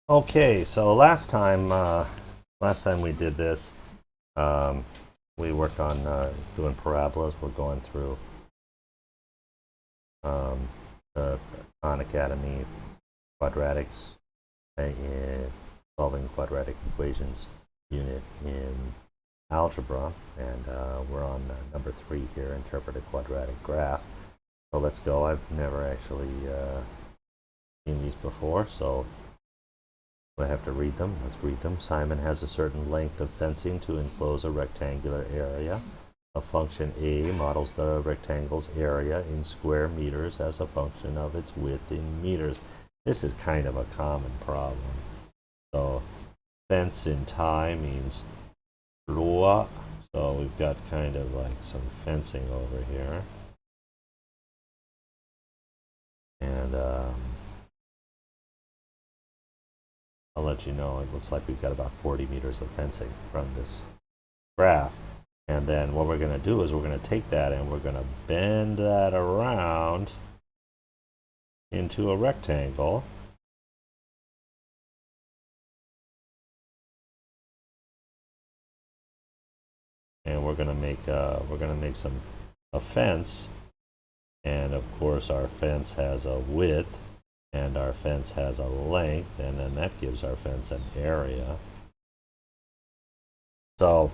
Okay, so last time we did this, um, we worked on doing parabolas. We're going through the Khan Academy quadratics, solving quadratic equations unit in algebra, and we're on number 3 here, interpret a quadratic graph. So let's go. I've never actually seen these before, so I have to read them. Let's read them. Simon has a certain length of fencing to enclose a rectangular area. A function A models the rectangle's area in square meters as a function of its width in meters. This is kind of a common problem. So fence in Thai means rua. So we've got kind of like some fencing over here. And I'll let you know, it looks like we've got about 40 meters of fencing from this graph. And then what we're going to do is we're going to take that and we're going to bend that around into a rectangle. And we're going to make a fence. And of course our fence has a width and our fence has a length, and then that gives our fence an area. So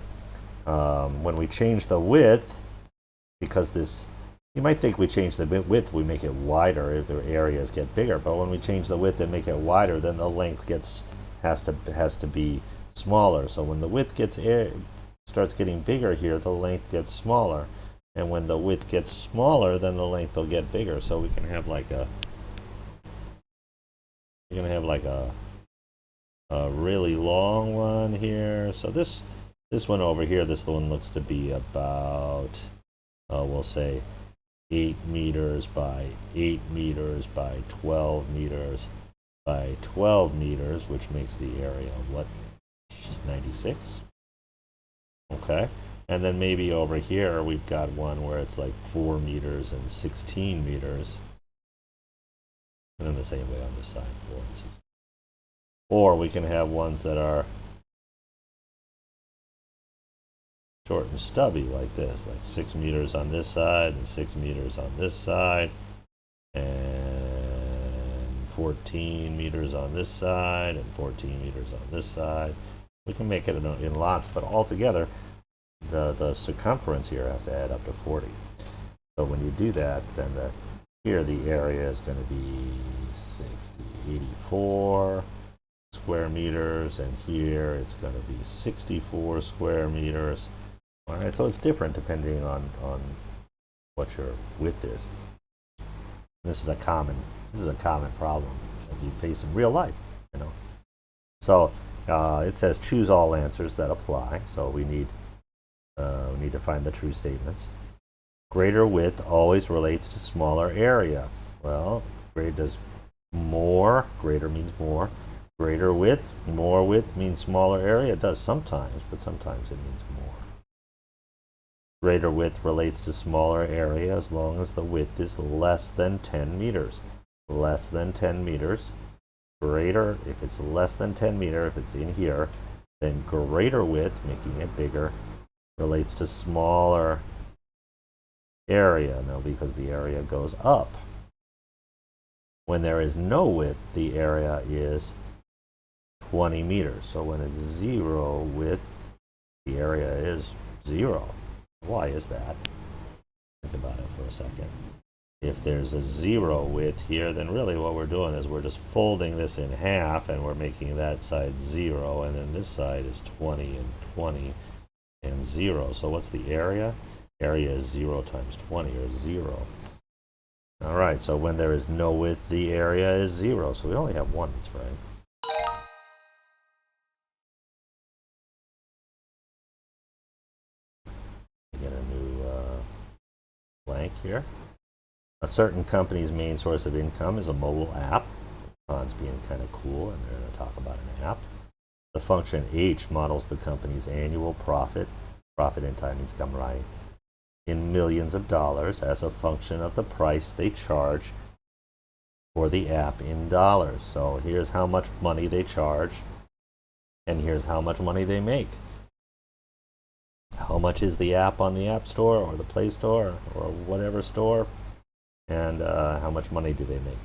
when we change the width, because this, you might think we change the width, we make it wider if the areas get bigger, but when we change the width and make it wider, then the length has to be smaller. So when the width starts getting bigger here, the length gets smaller, and when the width gets smaller, then the length will get bigger. So we can have like a really long one here. So this one over here, this one looks to be about we'll say 8 meters by 8 meters by 12 meters by 12 meters, which makes the area what, 96? Okay. And then maybe over here we've got one where it's like 4 meters and 16 meters. And then the same way on this side, 4 and 16. Or we can have ones that are short and stubby like this, like 6 meters on this side and 6 meters on this side, and 14 meters on this side and 14 meters on this side. We can make it in lots, but altogether the circumference here has to add up to 40. So when you do that, then here the area is going to be 84 square meters, and here it's going to be 64 square meters. All right, so it's different depending on what your width is. This is a common problem that you face in real life, you know. So it says choose all answers that apply. So we need to find the true statements. Greater width always relates to smaller area. Well, greater means more. Greater width, more width means smaller area. It does sometimes, but sometimes it means more. Greater width relates to smaller area as long as the width is less than 10 meters. Less than 10 meters. Greater, if it's less than 10 meters, if it's in here, then greater width, making it bigger, relates to smaller area. Now, because the area goes up. When there is no width, the area is 20 meters. So when it's 0 width, the area is 0. Why is that? Think about it for a second. If there's a 0 width here, then really what we're doing is we're just folding this in half, and we're making that side 0, and then this side is 20 and 20 and 0. So what's the area? Area is 0 times 20, or 0. All right, so when there is no width, the area is 0. So we only have one that's right. Get a new blank here. A certain company's main source of income is a mobile app. Khan's being kind of cool, and they're going to talk about an app. The function h models the company's annual profit in Thai means kamrai, in millions of dollars as a function of the price they charge for the app in dollars. So here's how much money they charge, and here's how much money they make. How much is the app on the App Store or the Play Store or whatever store, and how much money do they make?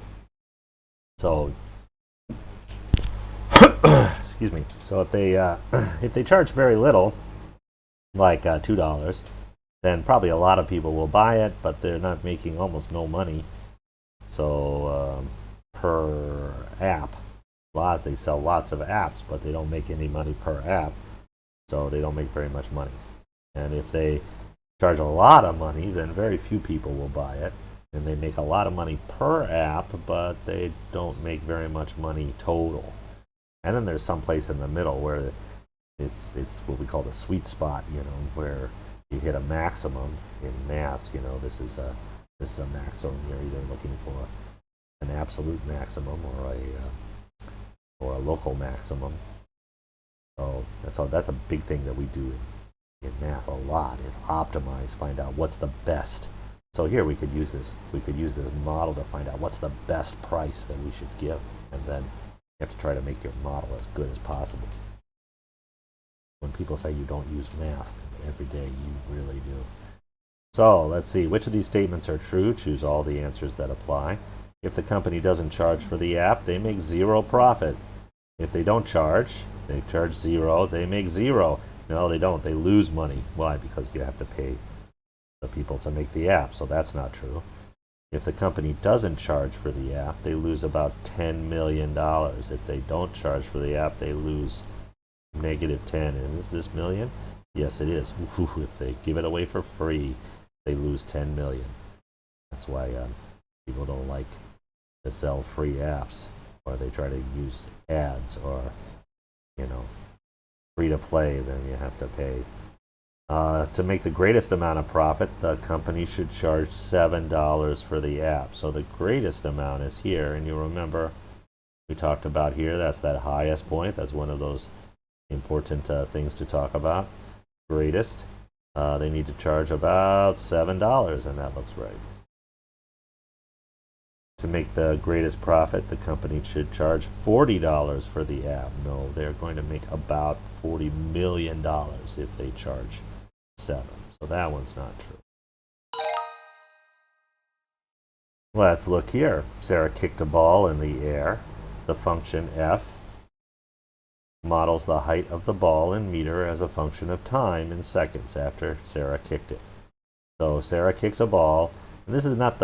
So, excuse me. So if they charge very little, like $2, then probably a lot of people will buy it, but they're not making almost no money. So per app, they sell lots of apps, but they don't make any money per app, so they don't make very much money. And if they charge a lot of money, then very few people will buy it, and they make a lot of money per app, but they don't make very much money total. And then there's some place in the middle where it's what we call the sweet spot, where you hit a maximum in math. This is a maximum. You're either looking for an absolute maximum or a local maximum. So that's a big thing that we do in math a lot, is optimize, find out what's the best. So here we could use this model to find out what's the best price that we should give, and then you have to try to make your model as good as possible. When people say you don't use math every day, you really do. So let's see, which of these statements are true? Choose all the answers that apply. If the company doesn't charge for the app, they make zero profit. If they don't charge, they charge zero, they make zero. No, they don't. They lose money. Why? Because you have to pay the people to make the app, so that's not true. If the company doesn't charge for the app, they lose about $10 million. If they don't charge for the app, they lose -10. And is this million? Yes, it is. If they give it away for free, they lose 10 million. That's why people don't like to sell free apps, or they try to use ads, or free to play, then you have to pay. To make the greatest amount of profit, the company should charge $7 for the app. So the greatest amount is here, and you remember we talked about here, that's that highest point. That's one of those important things to talk about. Greatest, they need to charge about $7, and that looks right. To make the greatest profit, the company should charge $40 for the app. No, they're going to make about $40 million if they charge 7. So that one's not true. Let's look here. Sarah kicked a ball in the air. The function f models the height of the ball in meter as a function of time in seconds after Sarah kicked it. So Sarah kicks a ball, and this is not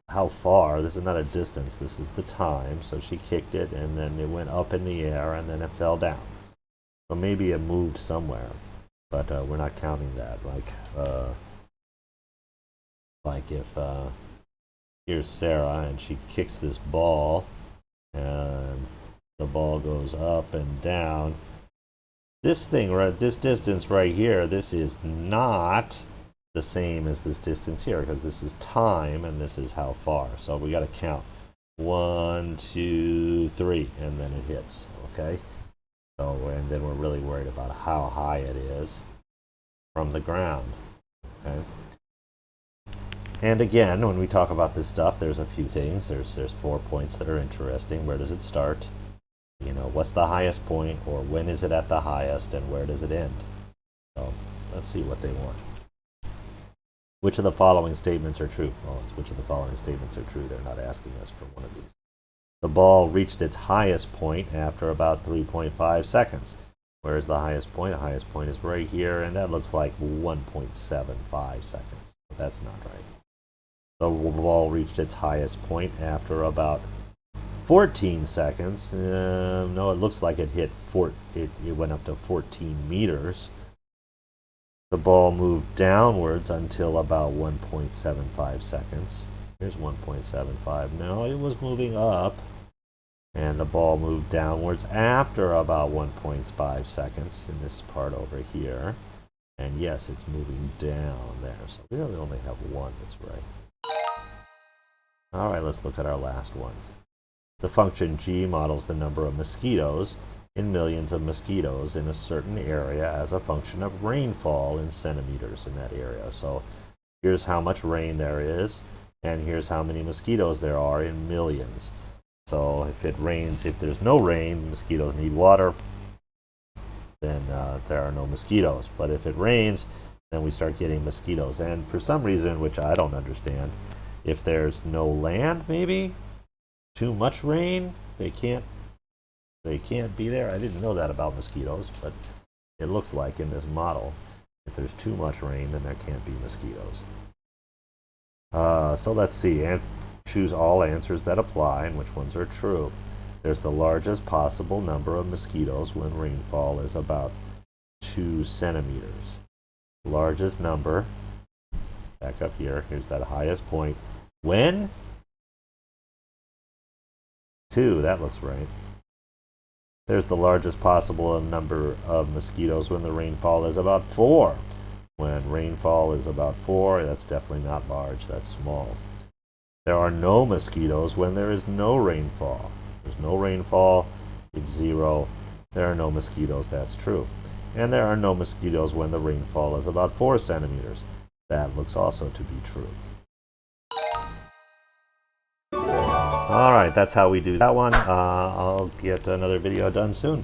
how far, this is not a distance, this is the time. So she kicked it, and then it went up in the air, and then it fell down. So maybe it moved somewhere, but we're not counting that. Like if here's Sarah, and she kicks this ball, and the ball goes up and down. This thing, right, this distance right here, this is not the same as this distance here, because this is time and this is how far. So we got to count 1, 2, 3, and then it hits. Okay. So, and then we're really worried about how high it is from the ground. Okay. And again, when we talk about this stuff, there's a few things. There's 4 points that are interesting. Where does it start? What's the highest point, or when is it at the highest, and where does it end? So let's see what they want. Which of the following statements are true? Well, it's which of the following statements are true. They're not asking us for one of these. The ball reached its highest point after about 3.5 seconds. Where is the highest point? The highest point is right here, and that looks like 1.75 seconds. That's not right. The ball reached its highest point after about 14 seconds. No, it looks like it hit it went up to 14 meters. The ball moved downwards until about 1.75 seconds. Here's 1.75. No, it was moving up, and the ball moved downwards after about 1.5 seconds in this part over here. And yes, it's moving down there. So we really only have one that's right. All right, let's look at our last one. The function g models the number of mosquitoes in millions of mosquitoes in a certain area as a function of rainfall in centimeters in that area. So here's how much rain there is, and here's how many mosquitoes there are in millions. So if it rains, if there's no rain, mosquitoes need water, then there are no mosquitoes. But if it rains, then we start getting mosquitoes. And for some reason, which I don't understand, if there's no land, maybe too much rain, they can't be there. I didn't know that about mosquitoes, but it looks like in this model, if there's too much rain, then there can't be mosquitoes. So let's see. Choose all answers that apply and which ones are true. There's the largest possible number of mosquitoes when rainfall is about 2 centimeters. Largest number, back up here, here's that highest point. When? 2, that looks right. There's the largest possible number of mosquitoes when the rainfall is about 4. When rainfall is about 4, that's definitely not large, that's small. There are no mosquitoes when there is no rainfall. There's no rainfall, it's 0. There are no mosquitoes, that's true. And there are no mosquitoes when the rainfall is about 4 centimeters. That looks also to be true. All right, that's how we do that one. I'll get another video done soon.